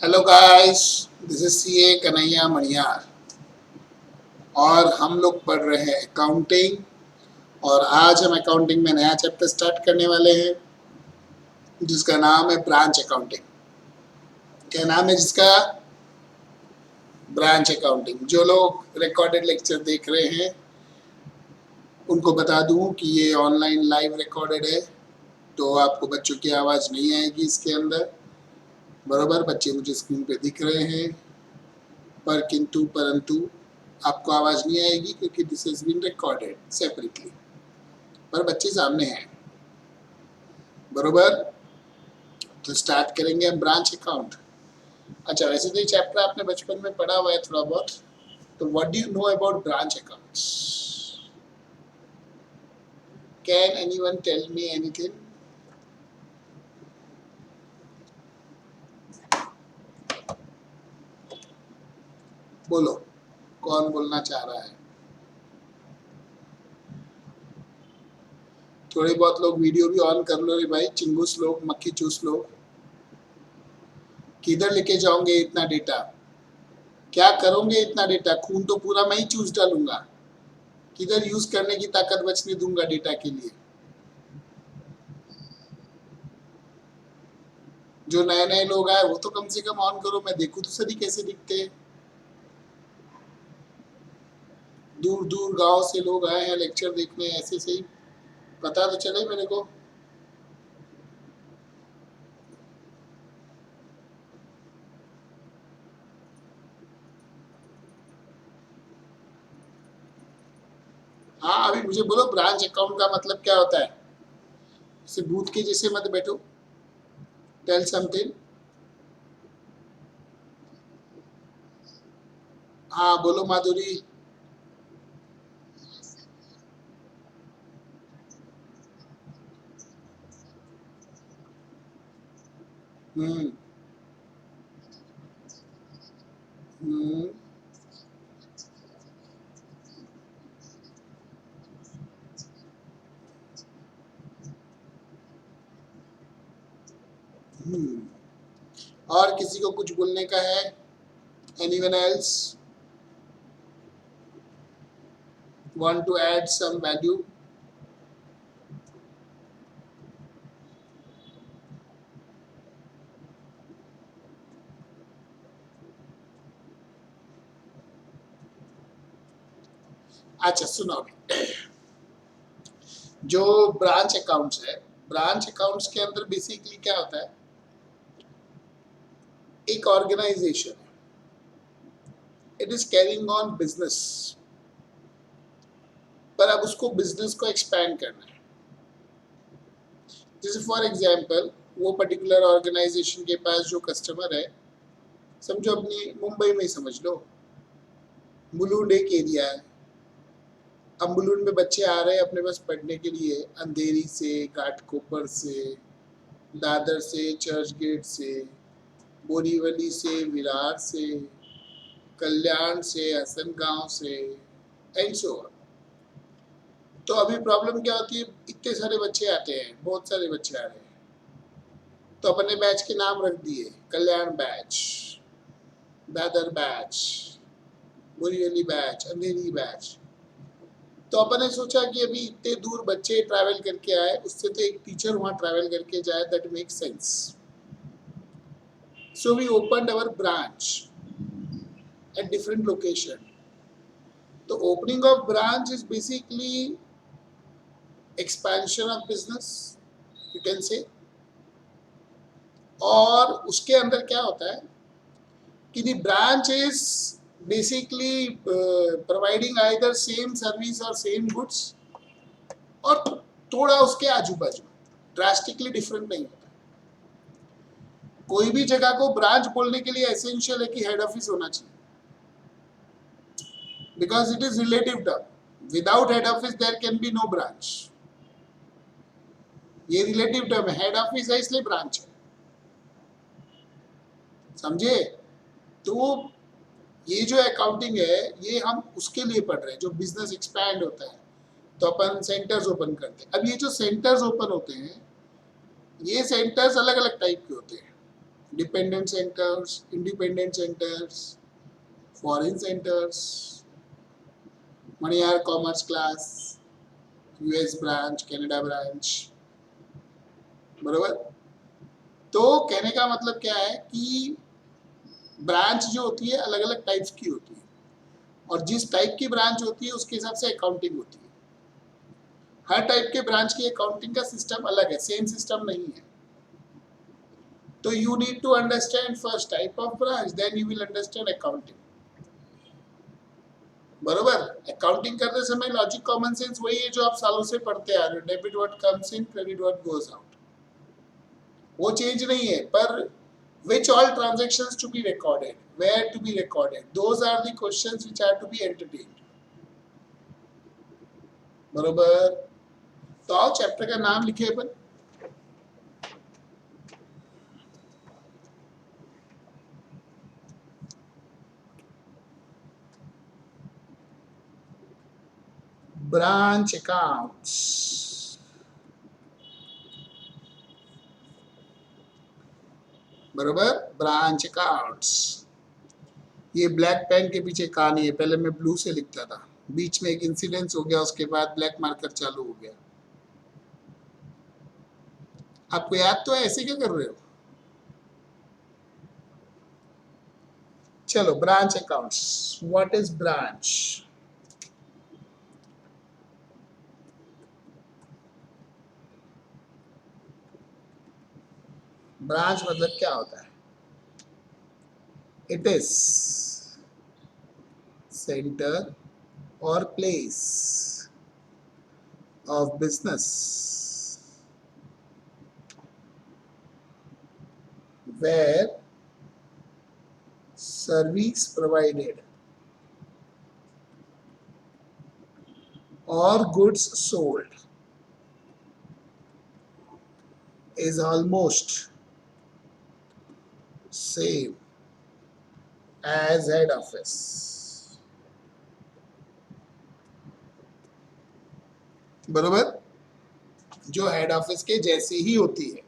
Hello guys, this is CA Kanhaiya Maniyar और हम लोग पढ़ रहे हैं अकाउंटिंग। और आज हम अकाउंटिंग में नया चैप्टर स्टार्ट करने वाले हैं जिसका नाम है ब्रांच अकाउंटिंग। क्या नाम है जिसका? Branch accounting. जो लोग रिकॉर्डेड लेक्चर देख रहे हैं उनको बता दूं कि ये ऑनलाइन लाइव रिकॉर्डेड है, तो आपको बच्चों की आवाज़ नहीं आएगी इसके अंदर। बराबर, बच्चे मुझे स्क्रीन पे दिख रहे हैं पर किंतु परंतु आपको आवाज़ नहीं आएगी क्योंकि this is been recorded separately, पर बच्चे सामने हैं। बरोबर, तो स्टार्ट करेंगे हम ब्रांच अकाउंट। अच्छा, वैसे तो ये चैप्टर आपने बचपन में पढ़ा हुआ है थोड़ा बहुत, तो what do you know about branch accounts? Can anyone tell me anything? बोलो, कौन बोलना चाह रहा है? थोड़े बहुत लोग वीडियो भी ऑन कर लो रे भाई, चिंगूस लोग, मक्खी चूस लोग। किधर लेके जाओगे इतना डेटा? क्या करोगे इतना डेटा? खून तो पूरा मैं ही चूस डालूंगा। किधर यूज करने की ताकत बचने दूंगा डेटा के लिए? जो नए नए लोग आए वो तो कम से कम ऑन करो, मैं देखूं तो सही कैसे दिखते हैं। दूर दूर गांव से लोग आए हैं लेक्चर देखने, ऐसे सही पता तो चले मेरे को। हाँ, अभी मुझे बोलो ब्रांच अकाउंट का मतलब क्या होता है? इसे भूत के जैसे मत बैठो, टेल समथिंग। हाँ बोलो माधुरी। हम्म। हम्म। हम्म। और किसी को कुछ बोलने का है? Anyone else want to add some value? अच्छा सुनो, जो ब्रांच अकाउंट्स है, ब्रांच अकाउंट्स के अंदर बेसिकली क्या होता है? एक organisation, it is carrying on business, पर अब उसको बिजनेस को एक्सपैंड करना है। जैसे फॉर एग्जांपल, वो पर्टिकुलर ऑर्गेनाइजेशन के पास जो कस्टमर है, समझो अपनी मुंबई में ही समझ लो, मुलुंड एक एरिया है। अब मुलुंड में बच्चे आ रहे हैं अपने पास पढ़ने के लिए, अंधेरी से, घाटकोपर से, दादर से, चर्च गेट से, बोरीवली से, विरार से, कल्याण से, हसन गांव से, एंड सो ऑन। तो अभी प्रॉब्लम क्या होती है, इतने सारे बच्चे आते हैं, बहुत सारे बच्चे आ रहे हैं, तो अपने बैच के नाम रख दिए, Kalyan batch, Dadar batch, Borivali batch, Andheri batch. तो अपन ने सोचा कि अभी इतने दूर बच्चे ट्रैवल करके आए, उससे तो एक टीचर वहां ट्रैवल करके जाए, that make sense. So we opened our branch at different location. तो opening of branch is basically expansion of business, you can say. और उसके अंदर क्या होता है कि the branch is basically providing either same service और सेम गुड्स, और थोड़ा उसके आजू बाजू, ड्रास्टिकली डिफरेंट नहीं होता। कोई भी जगह को ब्रांच बोलने के लिए एसेंशियल है कि हेड ऑफिस होना चाहिए, because it is relative term. Without head office there can be no branch. ये रिलेटिव टर्म है, हेड ऑफिस है इसलिए ब्रांच है, समझे? तो ये जो अकाउंटिंग है ये हम उसके लिए पढ़ रहे हैं जो बिजनेस एक्सपैंड होता है, तो अपन सेंटर्स ओपन करते हैं। अब ये जो सेंटर्स ओपन होते हैं, ये सेंटर्स अलग अलग टाइप के होते हैं। Dependent centres, independent centres, foreign centres, Maniyar commerce class, US branch, Canada branch, बरोबर। तो कहने का मतलब क्या है कि ब्रांच जो होती है अलग अलग टाइप्स की होती है, और जिस टाइप की ब्रांच होती है उसके हिसाब से अकाउंटिंग होती है। हर टाइप के ब्रांच की अकाउंटिंग का सिस्टम अलग है, सेम सिस्टम नहीं है। तो you need to understand first type of branch, then you will understand accounting, बरोबर। अकाउंटिंग करते समय लॉजिक कॉमन सेंस वही है जो आप सालों से पढ़ते आ रहे हो, debit what comes in, credit what goes out, वो चेंज नहीं है। पर which all transactions to be recorded, where to be recorded, those are the questions which are to be entertained, बरोबर। तो आओ चैप्टर का नाम लिखे अपन, ब्रांच अकाउंट्स, बरोबर, ब्रांच अकाउंट्स। ये ब्लैक पेन के पीछे कहानी है, पहले मैं ब्लू से लिखता था, बीच में एक इंसिडेंस हो गया, उसके बाद ब्लैक मार्कर चालू हो गया। आपको याद तो है, ऐसे क्या कर रहे हो? चलो, branch accounts, what is branch? Branch मतलब क्या होता है? It is centre or place of business where service provided or goods sold is almost same as head office, बरोबर, जो हेड ऑफिस के जैसी ही होती है।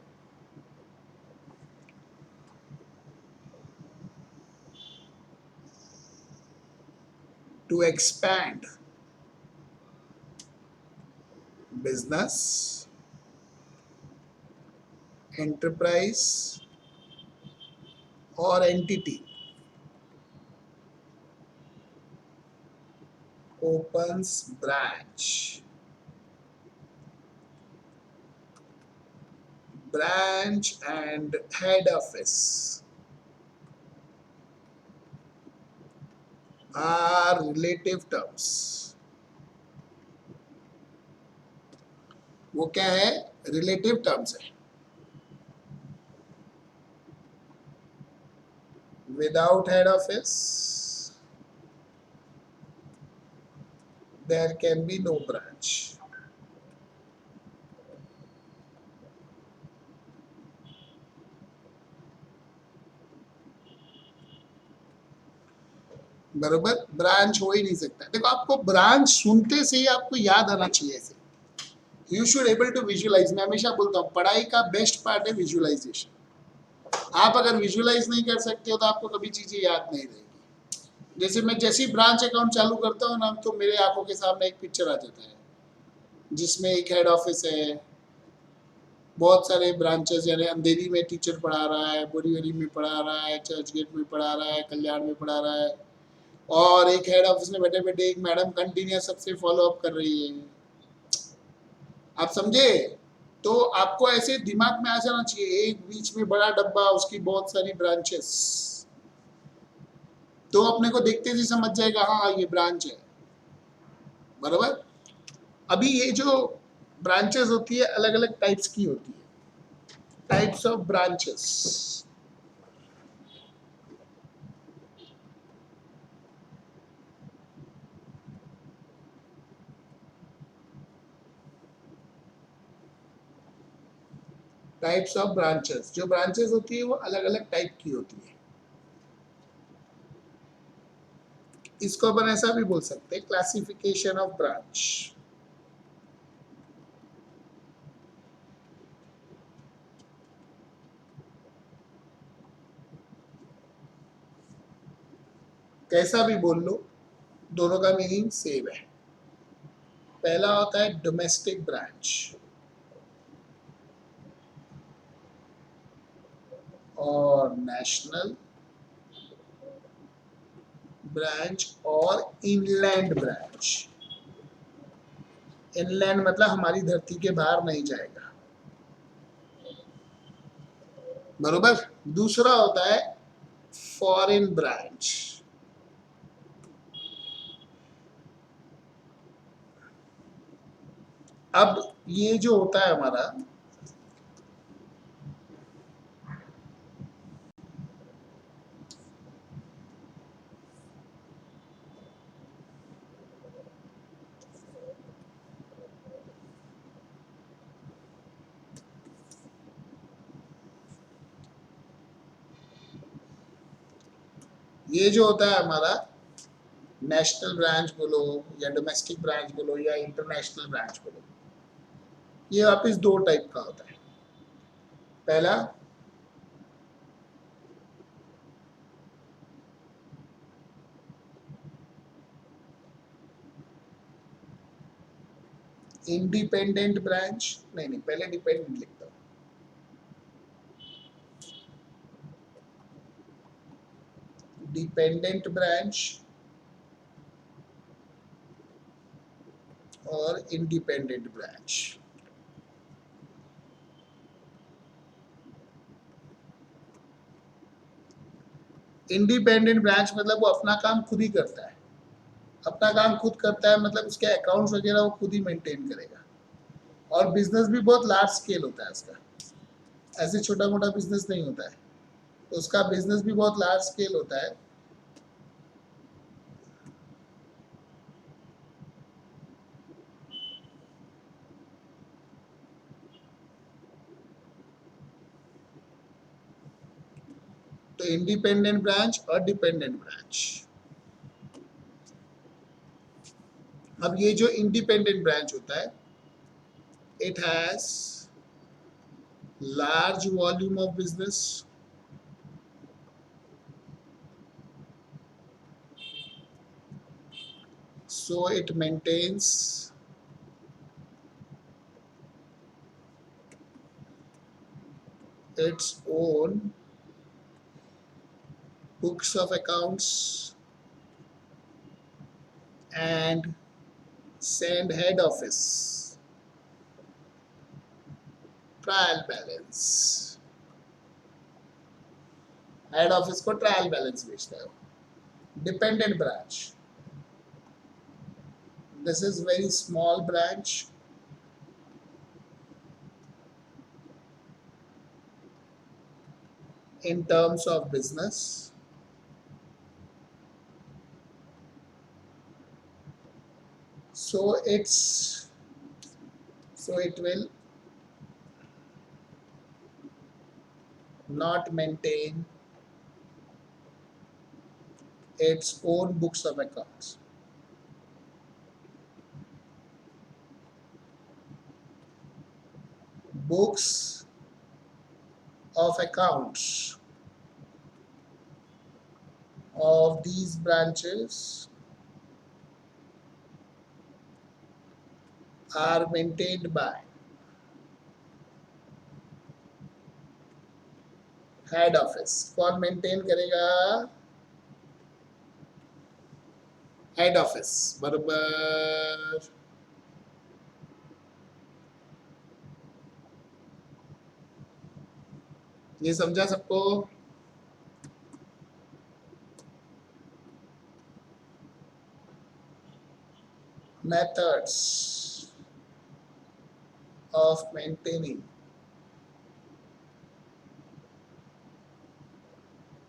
To expand business, enterprise or entity opens branch. Branch and head office are relative terms. वो क्या है? Relative terms है। Without head office there can be no branch. बरोबर, ब्रांच हो ही नहीं सकता। देखो, आपको ब्रांच सुनते से ही आपको याद आना चाहिए ऐसे। You should able to visualise. मैं हमेशा बोलता हूँ पढ़ाई का बेस्ट पार्ट है विजुअलाइजेशन। आप अगर विजुअलाइज नहीं कर सकते हो तो आपको कभी चीजें याद नहीं रहेगी। जैसे मैं जैसी ब्रांच अकाउंट चालू करता हूँ ना, तो मेरे आंखों के सामने एक पिक्चर आ जाता है जिसमें एक हेड ऑफिस है, बहुत सारे ब्रांचेस, यानी अंधेरी में टीचर पढ़ा रहा है, बोरीवली में पढ़ा रहा है, चर्च गेट में पढ़ा रहा है, कल्याण में पढ़ा रहा है, और एक हेड ऑफिस में बैठे बैठे एक मैडम कंटिन्यूस सबसे फॉलो अप कर रही है। आप समझे? तो आपको ऐसे दिमाग में आ जाना चाहिए, एक बीच में बड़ा डब्बा, उसकी बहुत सारी ब्रांचेस, तो अपने को देखते ही समझ जाएगा हाँ ये ब्रांच है, बराबर। अभी ये जो ब्रांचेस होती है अलग अलग टाइप्स की होती है, types of branches. Types of branches, जो ब्रांचेस होती है वो अलग अलग टाइप की होती है। इसको अपन ऐसा भी बोल सकते हैं, क्लासिफिकेशन ऑफ ब्रांच। कैसा भी बोल लो, दोनों का मीनिंग सेम है। पहला होता है डोमेस्टिक ब्रांच और नेशनल ब्रांच और इनलैंड ब्रांच। इनलैंड मतलब हमारी धरती के बाहर नहीं जाएगा, बरोबर। दूसरा होता है फॉरेन ब्रांच। अब ये जो होता है हमारा, ये जो होता है हमारा नेशनल ब्रांच बोलो या डोमेस्टिक ब्रांच बोलो या इंटरनेशनल ब्रांच बोलो, ये वापिस दो टाइप का होता है। पहला इंडिपेंडेंट ब्रांच, नहीं पहले डिपेंडेंट लिखता हूँ। डिपेंडेंट ब्रांच और इंडिपेंडेंट ब्रांच। इंडिपेंडेंट ब्रांच मतलब वो अपना काम खुद ही करता है। अपना काम खुद करता है मतलब उसके अकाउंट्स वगैरह वो खुद ही मेंटेन करेगा, और बिजनेस भी बहुत लार्ज स्केल होता है उसका, ऐसे छोटा मोटा बिजनेस नहीं होता है, तो उसका बिजनेस भी बहुत लार्ज स्केल होता है। तो इंडिपेंडेंट ब्रांच और डिपेंडेंट ब्रांच। अब ये जो इंडिपेंडेंट ब्रांच होता है, it has large volume of business, so it maintains its own books of accounts and send head office trial balance। Head office को ट्रायल बैलेंस भेजता है। Dependent branch, this is very small branch, in terms of business, so it will not maintain its own books of accounts। Books of accounts of these branches are maintained by head office. कौन maintain करेगा? Head office, बराबर। ये समझा सबको? methods of maintaining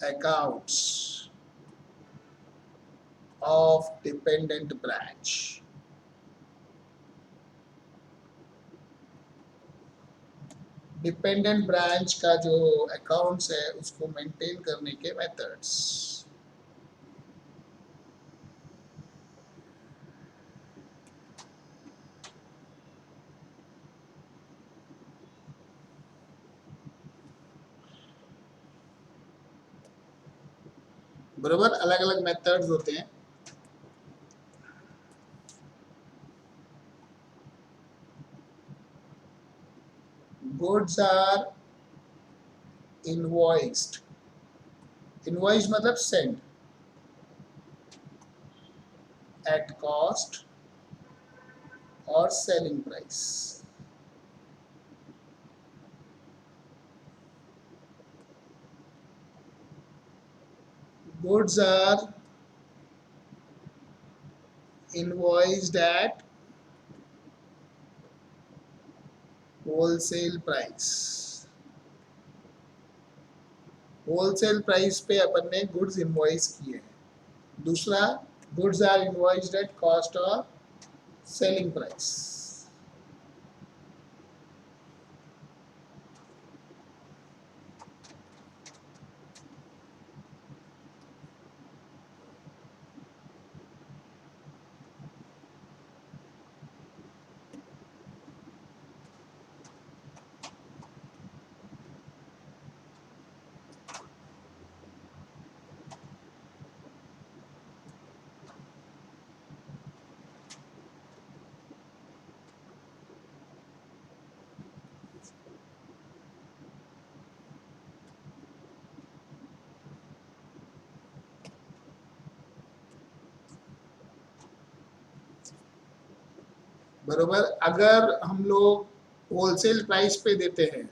accounts of dependent branch। Dependent branch का जो accounts है उसको मेंटेन करने के मेथड्स। बरोबर, अलग अलग मेथड्स होते हैं। गुड्स आर इनवॉइस्ड, इनवॉइस मतलब सेंड एट कॉस्ट और selling price. Goods are invoiced at wholesale price. Wholesale price पे अपन ने गुड्स इनवॉइस किए हैं। दूसरा, goods are invoiced at cost और सेलिंग प्राइस। बरोबर, अगर हम लोग होलसेल प्राइस पे देते हैं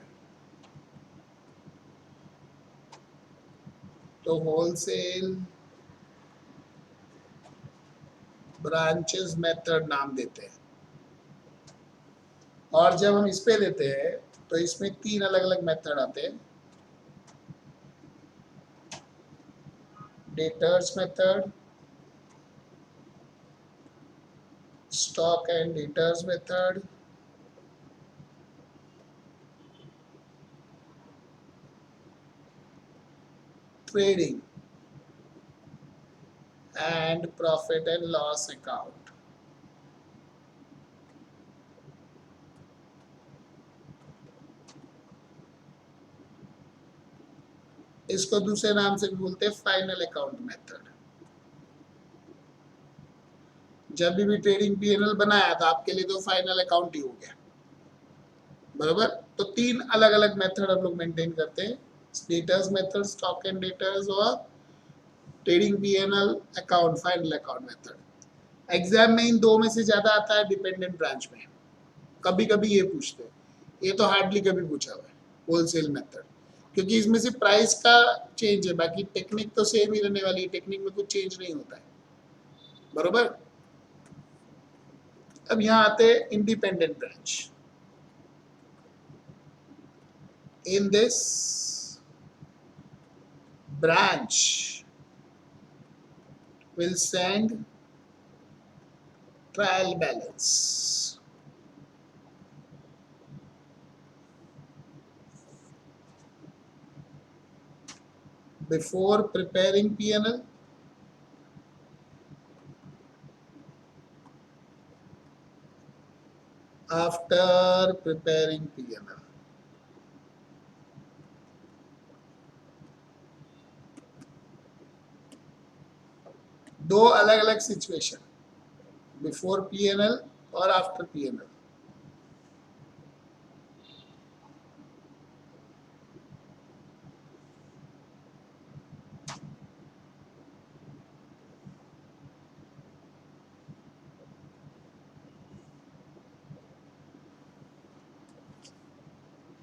तो होलसेल ब्रांचेस मेथड नाम देते हैं, और जब हम इस पे देते हैं तो इसमें 3 अलग अलग मेथड आते हैं। Debtors method, stock and debtors method, trading and profit and loss account. इसको दूसरे नाम से भी बोलते हैं फाइनल अकाउंट मेथड। जब भी ट्रेडिंग पीएनएल बनाया तो आपके लिए तो फाइनल अकाउंट ही हो गया। बराबर, तो 3 अलग अलग मेथड हम लोग मेंटेन करते हैं, debtors method, stock and debtors और trading PNL account, final account method. Exam में इन 2 में से ज्यादा आता है डिपेंडेंट ब्रांच में। कभी कभी ये पूछते हैं, ये तो हार्डली कभी पूछा हुआ है होलसेल मेथड, क्योंकि इसमें से प्राइस का चेंज है, बाकी टेक्निक तो सेम ही रहने वाली है, टेक्निक में कुछ चेंज नहीं होता है। बरोबर, अब यहाँ आते हैं independent branch. In this branch will send trial balance before preparing P&L, after preparing P&L. दो अलग अलग सिचुएशन, बिफोर P&L और आफ्टर P&L।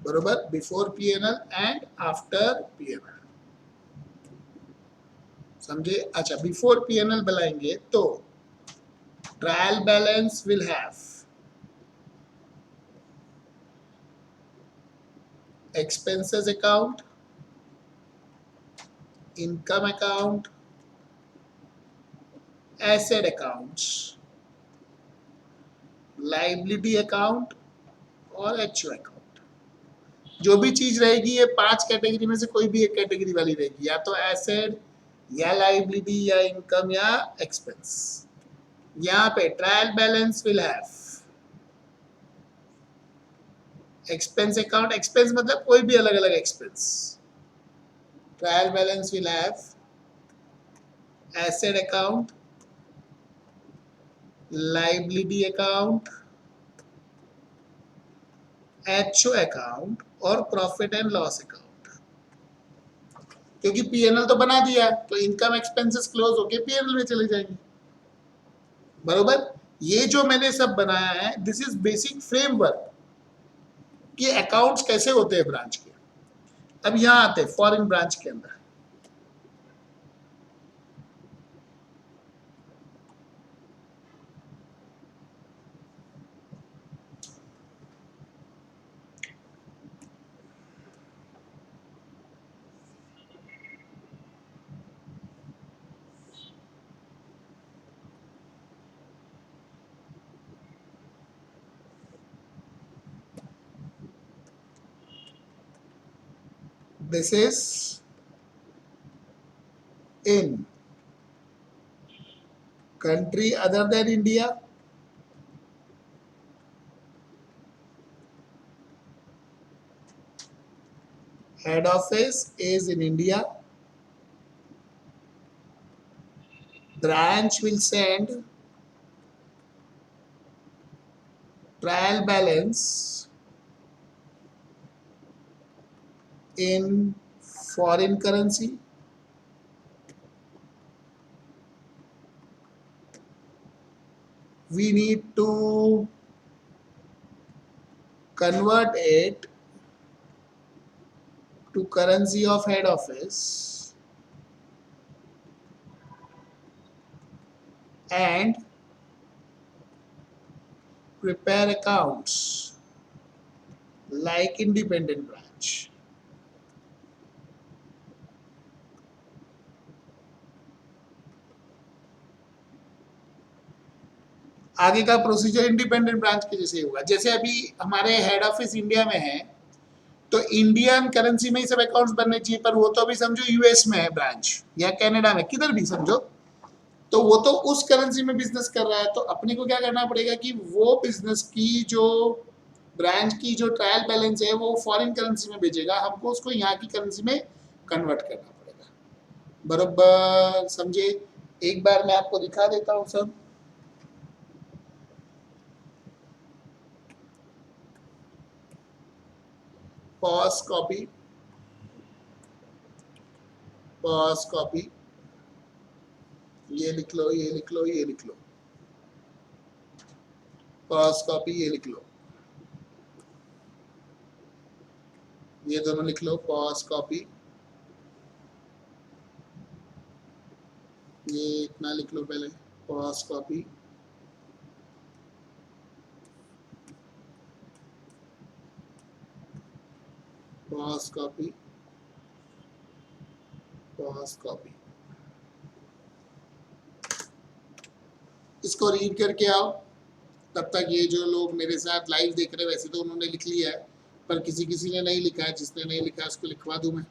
बरोबर, before P&L and after P&L। समझे? अच्छा, बिफोर P&L बनाएंगे तो trial balance will have expenses account, income account, asset accounts, liability account और HO account। जो भी चीज रहेगी ये 5 कैटेगरी में से कोई भी एक कैटेगरी वाली रहेगी, या तो एसेट या लाइबिलिटी या इनकम या एक्सपेंस। यहाँ पे trial balance will have expense account, expense मतलब कोई भी अलग अलग expense. Trial balance will have asset account, liability account, HO account और प्रॉफिट एंड लॉस अकाउंट। क्योंकि पीएनएल तो बना दिया तो इनकम एक्सपेंसेस क्लोज होके पीएनएल में चले जाएंगे, बरोबर। ये जो मैंने सब बनाया है दिस इज बेसिक फ्रेमवर्क कि अकाउंट्स कैसे होते हैं ब्रांच के। अब यहां आते हैं फॉरेन ब्रांच के अंदर। This is in country other than India, head office is in India, branch will send trial balance in foreign currency, we need to convert it to currency of head office and prepare accounts like independent branch. आगे का procedure independent branch के जैसे होगा। जैसे अभी हमारे head office India में है तो इंडियन करेंसी में ही सब अकाउंट्स बनने चाहिए, पर वो तो अभी समझो यूएस में है ब्रांच या कनाडा में, किधर भी समझो, तो वो तो उस करेंसी में बिजनेस कर रहा है। तो अपने को क्या करना पड़ेगा कि वो बिजनेस की जो ब्रांच की जो ट्रायल बैलेंस है वो फॉरेन करेंसी में भेजेगा, हमको उसको यहाँ की करेंसी में कन्वर्ट करना पड़ेगा, बराबर समझे। एक बार मैं आपको दिखा देता हूँ सब। पॉज कॉपी, पॉज कॉपी, ये लिख लो, ये लिख लो, ये लिख लो, पॉज कॉपी, ये लिख लो, ये दोनों लिख लो, पॉज कॉपी, ये इतना लिख लो पहले, pause copy, pause copy, pause copy. इसको रीड करके आओ। तब तक ये जो लोग मेरे साथ लाइव देख रहे हैं वैसे तो उन्होंने लिख लिया है, पर किसी किसी ने नहीं लिखा है, जिसने नहीं लिखा है उसको लिखवा दूं मैं।